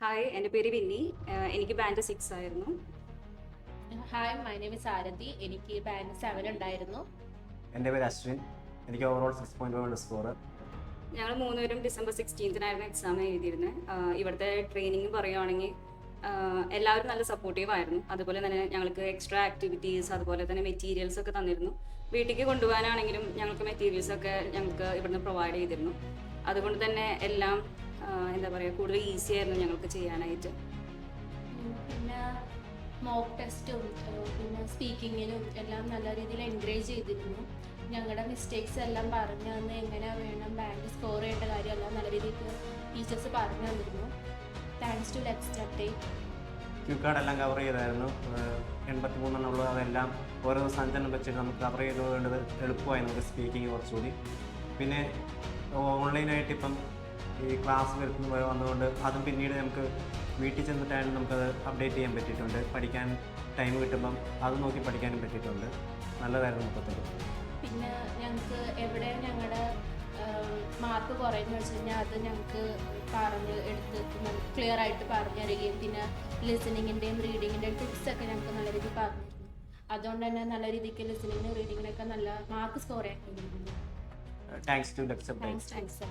Hi, എൻ്റെ പേര് Winnie. എനിക്ക് ബാൻഡ് 6 ആയിരുന്നു. ഹായ്, മൈ നെയിം ഇസ് ആരതി. എനിക്ക് ബാൻഡ് 7 ഉണ്ടായിരുന്നു. എൻ്റെ പേര് അശ്വിൻ. എനിക്ക് ഓവറോൾ 6.1 സ്കോർ. ഞങ്ങൾ മൂന്നുപേരും ഡിസംബർ 16-നായിരുന്നു എക്സാം എഴുതിയിരുന്നത്. ഇവിടുത്തെ ട്രെയിനിങ് പറയുകയാണെങ്കിൽ എല്ലാവരും നല്ല സപ്പോർട്ടീവ് ആയിരുന്നു. അതുപോലെ തന്നെ ഞങ്ങൾക്ക് എക്സ്ട്രാ ആക്ടിവിറ്റീസ്, അതുപോലെ തന്നെ മെറ്റീരിയൽസ് ഒക്കെ തന്നിരുന്നു. വീട്ടിലേക്ക് കൊണ്ടുപോകാനാണെങ്കിലും ഞങ്ങൾക്ക് മെറ്റീരിയൽസ് ഒക്കെ ഞങ്ങൾക്ക് ഇവിടുന്ന് പ്രൊവൈഡ് ചെയ്തിരുന്നു. അതുകൊണ്ട് തന്നെ എല്ലാം എന്താ പറയുക, കൂടുതൽ ഈസി ആയിരുന്നു ഞങ്ങൾക്ക് ചെയ്യാനായിട്ട്. പിന്നെ മോക്ക് ടെസ്റ്റും പിന്നെ സ്പീക്കിങ്ങിനും എല്ലാം നല്ല രീതിയിൽ എൻകറേജ് ചെയ്തിരുന്നു. ഞങ്ങളുടെ മിസ്റ്റേക്സ് എല്ലാം പറഞ്ഞു തന്ന് എങ്ങനെ വേണം ബാൻഡ് സ്കോർ ചെയ്യേണ്ട കാര്യമെല്ലാം നല്ല രീതിക്ക് ടീച്ചേഴ്സ് പറഞ്ഞു തന്നിരുന്നു. Thanks to let's study. Cue card എല്ലാം കവർ ചെയ്തായിരുന്നു. 83 ഉള്ളത്. അതെല്ലാം ഓരോ ദിവസം 5 വെച്ചിട്ട് നമുക്ക് കവർ ചെയ്ത് വേണ്ടത് എളുപ്പമായി നമുക്ക് സ്പീക്കിങ് കുറച്ചുകൂടി. പിന്നെ ഓൺലൈനായിട്ട് ഇപ്പം ഈ ക്ലാസ് വന്നതുകൊണ്ട് അതും പിന്നീട് നമുക്ക് വീട്ടിൽ ചെന്നിട്ടായാലും നമുക്കത് അപ്ഡേറ്റ് ചെയ്യാൻ പറ്റിയിട്ടുണ്ട്. പഠിക്കാൻ ടൈം കിട്ടുമ്പം അത് നോക്കി പഠിക്കാനും പറ്റിയിട്ടുണ്ട്. നല്ലതായിരുന്നു മൊത്തത്തിൽ. പിന്നെ ഞങ്ങൾക്ക് എവിടെ ഞങ്ങളുടെ മാർക്ക് കുറയുമെന്ന് വെച്ച് കഴിഞ്ഞാൽ അത് ഞങ്ങൾക്ക് പറഞ്ഞ് എടുത്ത് ക്ലിയർ ആയിട്ട് പറഞ്ഞു തരികയും പിന്നെ ലിസണിങ്ങിൻ്റെയും റീഡിങ്ങിൻ്റെയും ടിപ്സൊക്കെ ഞങ്ങൾക്ക് നല്ല രീതിയിൽ പറഞ്ഞിരുന്നു. അതുകൊണ്ട് തന്നെ നല്ല രീതിക്ക് ലിസണിങ്ങിനും റീഡിങ്ങിനൊക്കെ നല്ല മാർക്ക് സ്കോർ ചെയ്യാൻ കഴിഞ്ഞിരുന്നു. Thanks to lecture. താങ്ക്സ്.